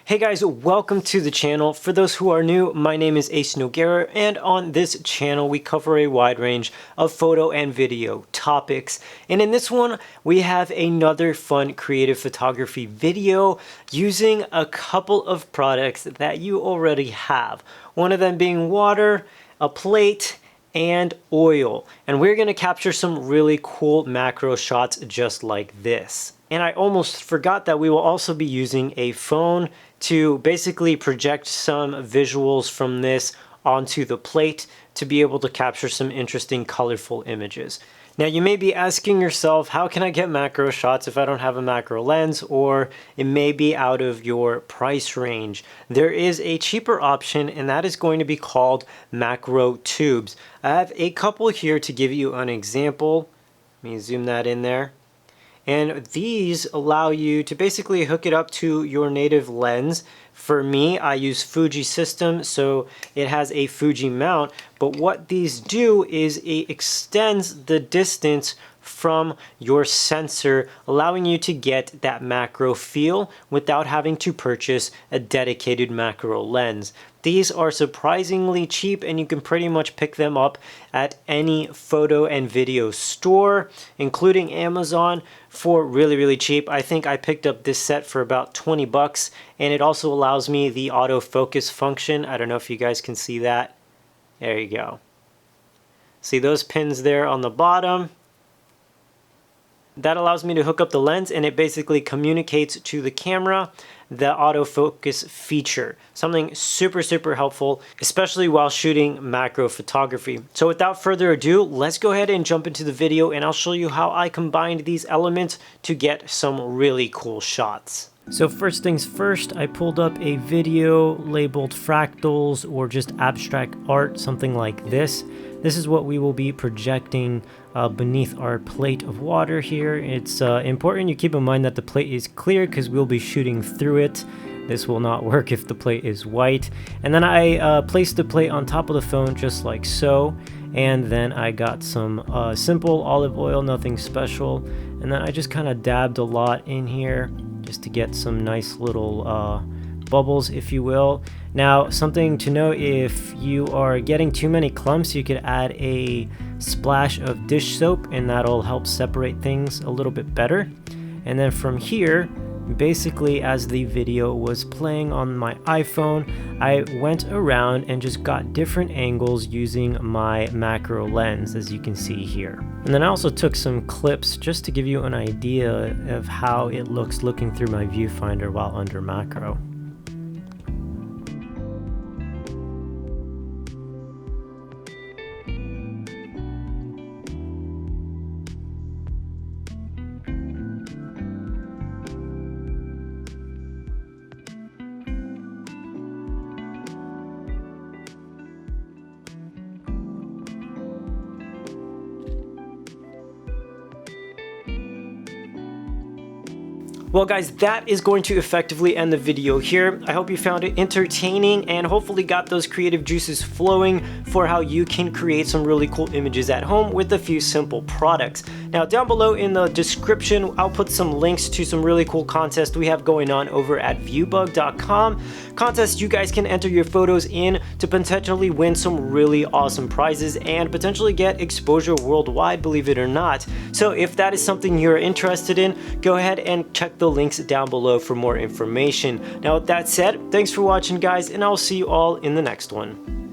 Hey guys, welcome to the channel. For those who are new, my name is Noguera, and on this channel we cover a wide range of photo and video topics. And in this one, we have another fun creative photography video using a couple of products that you already have. One of them being water, a plate, and oil. And we're going to capture some really cool macro shots just like this. And I almost forgot that we will also be using a phone to basically project some visuals from this onto the plate to be able to capture some interesting colorful images. Now you may be asking yourself, how can I get macro shots if I don't have a macro lens, or it may be out of your price range? There is a cheaper option, and that is going to be called macro tubes. I have a couple here to give you an example. Let me zoom that in there. And these allow you to basically hook it up to your native lens. For me, I use Fuji system, so it has a Fuji mount. But what these do is it extends the distance from your sensor, allowing you to get that macro feel without having to purchase a dedicated macro lens. These are surprisingly cheap, and you can pretty much pick them up at any photo and video store, including Amazon, for really cheap. I think I picked up this set for about 20 bucks, and it also allows me the autofocus function. I don't know if you guys can see that. There you go. See those pins there on the bottom? That allows me to hook up the lens, and it basically communicates to the camera the autofocus feature. Something super helpful, especially while shooting macro photography. So without further ado, let's go ahead and jump into the video, and I'll show you how I combined these elements to get some really cool shots. So first things first, I pulled up a video labeled Fractals or just abstract art, something like this. This is what we will be projecting beneath our plate of water here. It's important you keep in mind that the plate is clear because we'll be shooting through it. This will not work if the plate is white. And then I placed the plate on top of the phone just like so. And then I got some simple olive oil, nothing special. And then I just kind of dabbed a lot in here just to get some nice little bubbles, if you will. Now, something to note, if you are getting too many clumps, you could add a splash of dish soap, and that'll help separate things a little bit better. And then from here, basically as the video was playing on my iPhone, I went around and just got different angles using my macro lens, as you can see here. And then I also took some clips just to give you an idea of how it looks looking through my viewfinder while under macro. Well guys, that is going to effectively end the video here. I hope you found it entertaining and hopefully got those creative juices flowing for how you can create some really cool images at home with a few simple products. Now down below in the description, I'll put some links to some really cool contests we have going on over at ViewBug.com. Contests you guys can enter your photos in to potentially win some really awesome prizes and potentially get exposure worldwide, believe it or not. So if that is something you're interested in, go ahead and check the links down below for more information. Now with that said, thanks for watching guys, and I'll see you all in the next one.